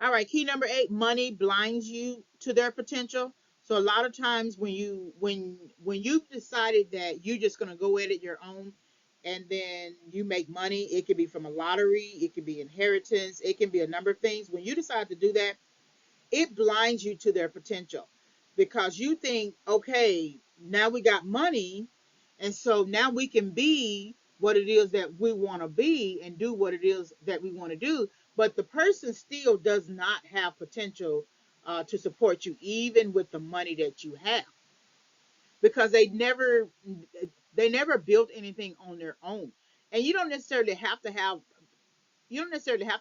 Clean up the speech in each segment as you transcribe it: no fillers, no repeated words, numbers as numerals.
All right, key number 8, money blinds you to their potential. So a lot of times when you've decided that you're just going to go at it your own, and then you make money, it could be from a lottery, it could be inheritance, it can be a number of things. When you decide to do that, it blinds you to their potential, because you think, okay, now we got money, and so now we can be what it is that we want to be and do what it is that we want to do. But the person still does not have potential to support you, even with the money that you have, because they never built anything on their own. And you don't necessarily have to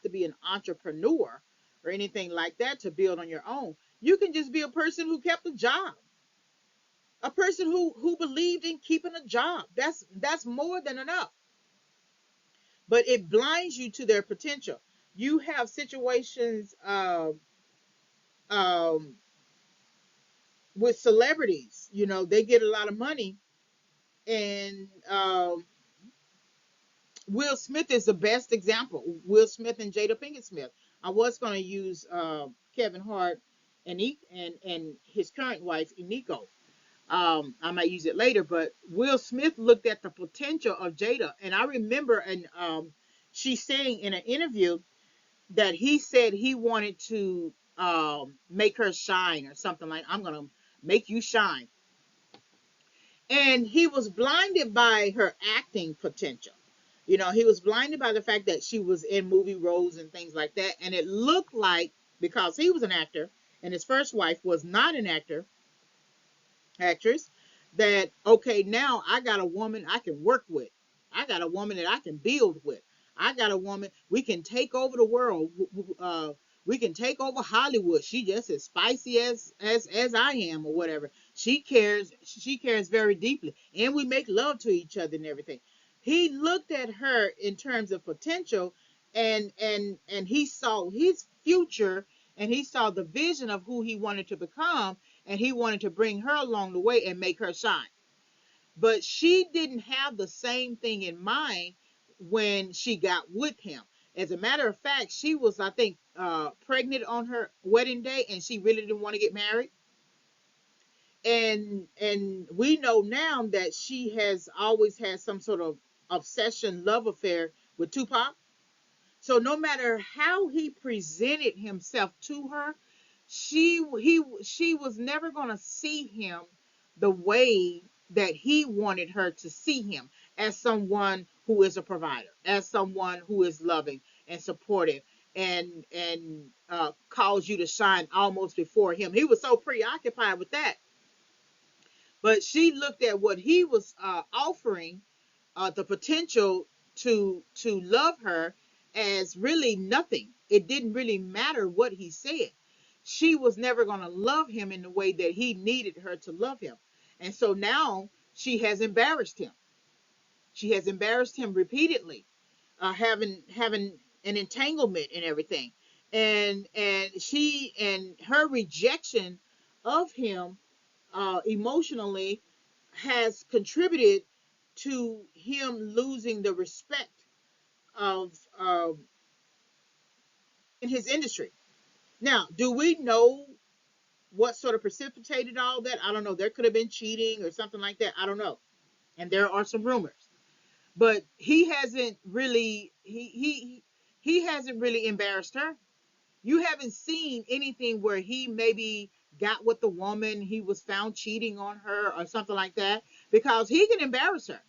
be an entrepreneur or anything like that to build on your own. You can just be a person who kept a job, a person who believed in keeping a job. That's more than enough. But it blinds you to their potential. You have situations um, with celebrities. They get a lot of money, and Will Smith is the best example. Will Smith and Jada Pinkett Smith. I was going to use Kevin Hart and his current wife Eniko. I might use it later, but Will Smith looked at the potential of Jada, and I remember, and she's saying in an interview that he said he wanted to make her shine, or something like, "I'm gonna make you shine," and he was blinded by her acting potential. He was blinded by the fact that she was in movie roles and things like that. And it looked like, because he was an actor and his first wife was not an actress, that, okay, now I got a woman I can work with. I got a woman that I can build with. I got a woman, we can take over the world. We can take over Hollywood. She just as spicy as I am, or whatever. She cares very deeply. And we make love to each other and everything. He looked at her in terms of potential, and he saw his future, and he saw the vision of who he wanted to become, and he wanted to bring her along the way and make her shine. But she didn't have the same thing in mind when she got with him. As a matter of fact, she was, I think, pregnant on her wedding day, and she really didn't want to get married. And we know now that she has always had some sort of obsession, love affair with Tupac. So no matter how he presented himself to her, she was never going to see him the way that he wanted her to see him, as someone who is a provider, as someone who is loving and supportive, and calls you to shine almost before him. He was so preoccupied with that. But she looked at what he was offering, the potential to love her, as really nothing. It didn't really matter what he said. She was never going to love him in the way that he needed her to love him. And so now she has embarrassed him. She has embarrassed him repeatedly, having an entanglement and everything. And her rejection of him emotionally has contributed to him losing the respect of in his industry. Now, do we know what sort of precipitated all that? I don't know. There could have been cheating or something like that. I don't know. And there are some rumors, but he hasn't really embarrassed her. You haven't seen anything where he maybe got with the woman, he was found cheating on her or something like that, because he can embarrass her.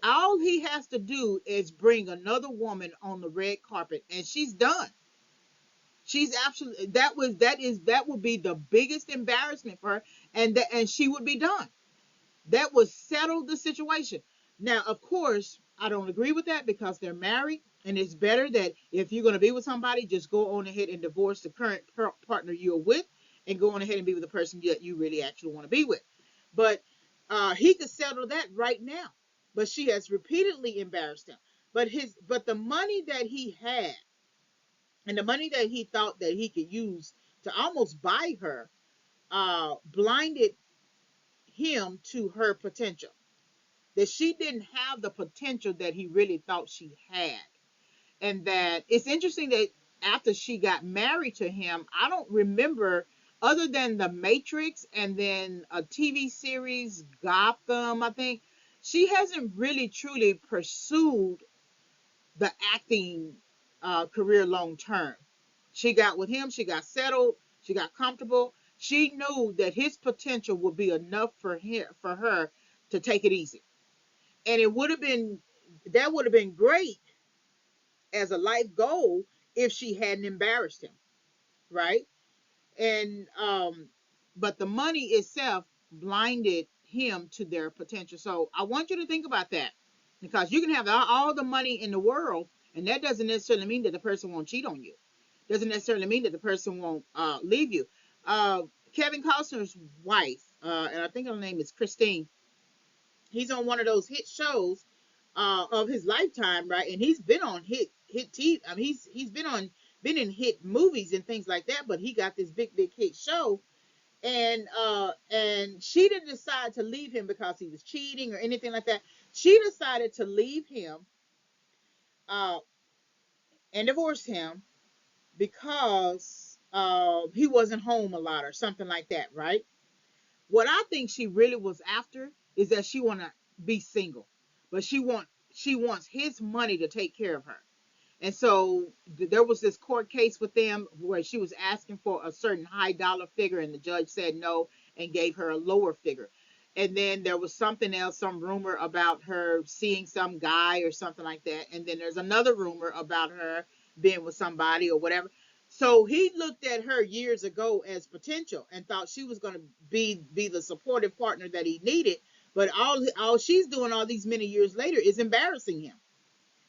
All he has to do is bring another woman on the red carpet, and she's done. She's absolutely, that would be the biggest embarrassment for her, and she would be done. That would settle the situation. Now, of course, I don't agree with that, because they're married, and it's better that if you're going to be with somebody, just go on ahead and divorce the current partner you're with, and go on ahead and be with the person that you really actually want to be with. But he could settle that right now. But she has repeatedly embarrassed him. But the money that he had, and the money that he thought that he could use to almost buy her, blinded him to her potential, that she didn't have the potential that he really thought she had. And that it's interesting that after she got married to him, I don't remember, other than The Matrix and then a TV series, Gotham, I think, she hasn't really truly pursued the acting career long term. She got with him, she got settled, she got comfortable. She knew that his potential would be enough for her to take it easy. And it would have been, that would have been great as a life goal if she hadn't embarrassed him, right? And but the money itself blinded him to their potential. So I want you to think about that, because you can have all the money in the world, and that doesn't necessarily mean that the person won't cheat on you. Doesn't necessarily mean that the person won't leave you. uh, Kevin Costner's wife, and I think her name is Christine, he's on one of those hit shows of his lifetime, right? And he's been on hit TV. I mean, he's been in hit movies and things like that. But he got this big hit show, and she didn't decide to leave him because he was cheating or anything like that. She decided to leave him uh, and divorce him because he wasn't home a lot or something like that, right? What I think she really was after is that she want to be single, but she wants his money to take care of her. And so there was this court case with them where she was asking for a certain high dollar figure, and the judge said no and gave her a lower figure. And then there was something else, some rumor about her seeing some guy or something like that. And then there's another rumor about her being with somebody or whatever. So he looked at her years ago as potential and thought she was going to be the supportive partner that he needed. But all she's doing all these many years later is embarrassing him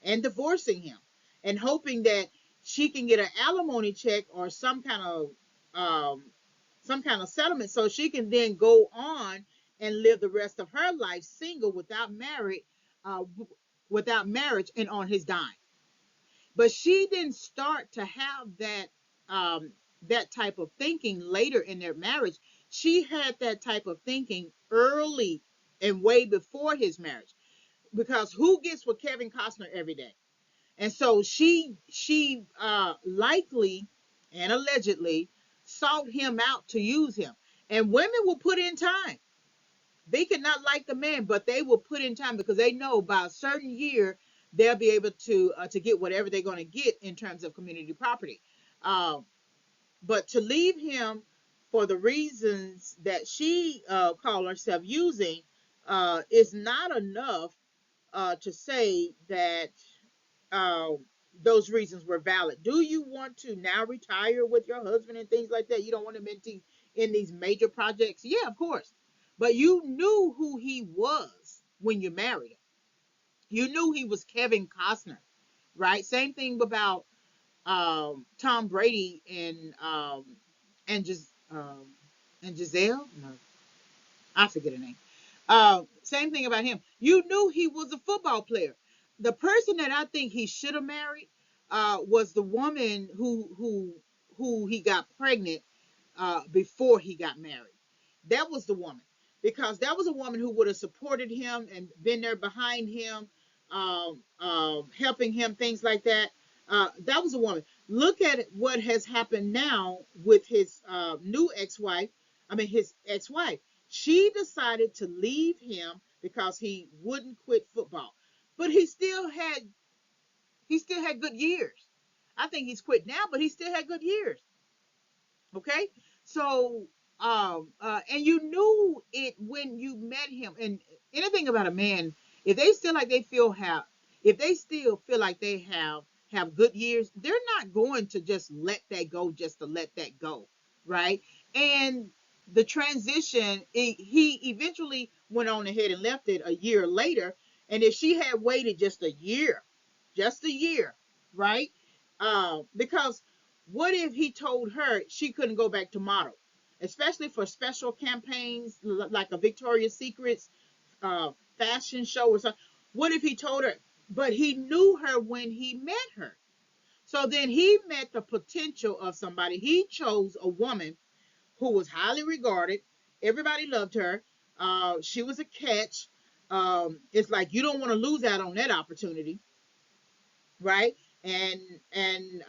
and divorcing him and hoping that she can get an alimony check or um, some kind of settlement so she can then go on and live the rest of her life single uh, without marriage and on his dime. But she didn't start to have that type of thinking later in their marriage. She had that type of thinking early and way before his marriage, because who gets with Kevin Costner every day? And so she likely and allegedly sought him out to use him. And women will put in time. They could not like the man, but they will put in time because they know by a certain year they'll be able to get whatever they're going to get in terms of community property. Um, but to leave him for the reasons that she called herself using is not enough to say that uh, those reasons were valid. Do you want to now retire with your husband and things like that? You don't want him in these major projects? Yeah, of course. But you knew who he was when you married him. You knew he was Kevin Costner, right? Same thing about Tom Brady and just and Giselle. No, I forget her name. Same thing about him. You knew he was a football player. The person that I think he should have married was the woman who he got pregnant before he got married. That was the woman, because that was a woman who would have supported him and been there behind him, helping him, things like that. That was a woman. Look at what has happened now with his new ex-wife. I mean, his ex-wife. She decided to leave him because he wouldn't quit football, but he still had good years. I think he's quit now, but he still had good years. Okay, so and you knew it when you met him. And anything about a man, if they still like they feel have, if they still feel like they have good years, they're not going to just let that go just to let that go, right? And the transition, he eventually went on ahead and left it a year later. And if she had waited just a year, right? Because what if he told her she couldn't go back to model, especially for special campaigns like a Victoria's Secrets fashion show or something? What if he told her? But he knew her when he met her. So then he met the potential of somebody. He chose a woman who was highly regarded. Everybody loved her. She was a catch. It's like you don't want to lose out on that opportunity, right? And and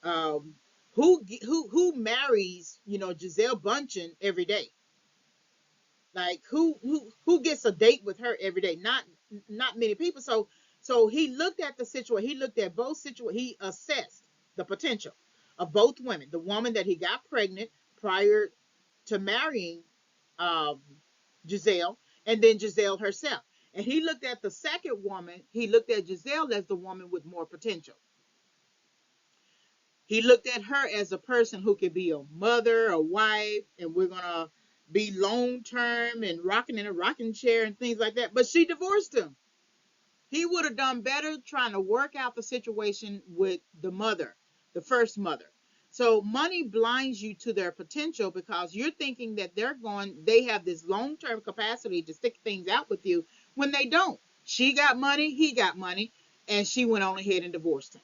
Um, who marries, Giselle Bundchen every day? Like who gets a date with her every day? Not many people. So he looked at the situation. He looked at both situations. He assessed the potential of both women. The woman that he got pregnant prior to marrying um, Giselle, and then Giselle herself. And he looked at the second woman. He looked at Giselle as the woman with more potential. He looked at her as a person who could be a mother, a wife, and we're gonna be long term and rocking in a rocking chair and things like that. But she divorced him. He would have done better trying to work out the situation with the mother, the first mother. So money blinds you to their potential because you're thinking that they have this long term capacity to stick things out with you when they don't. She got money, he got money, and she went on ahead and divorced him.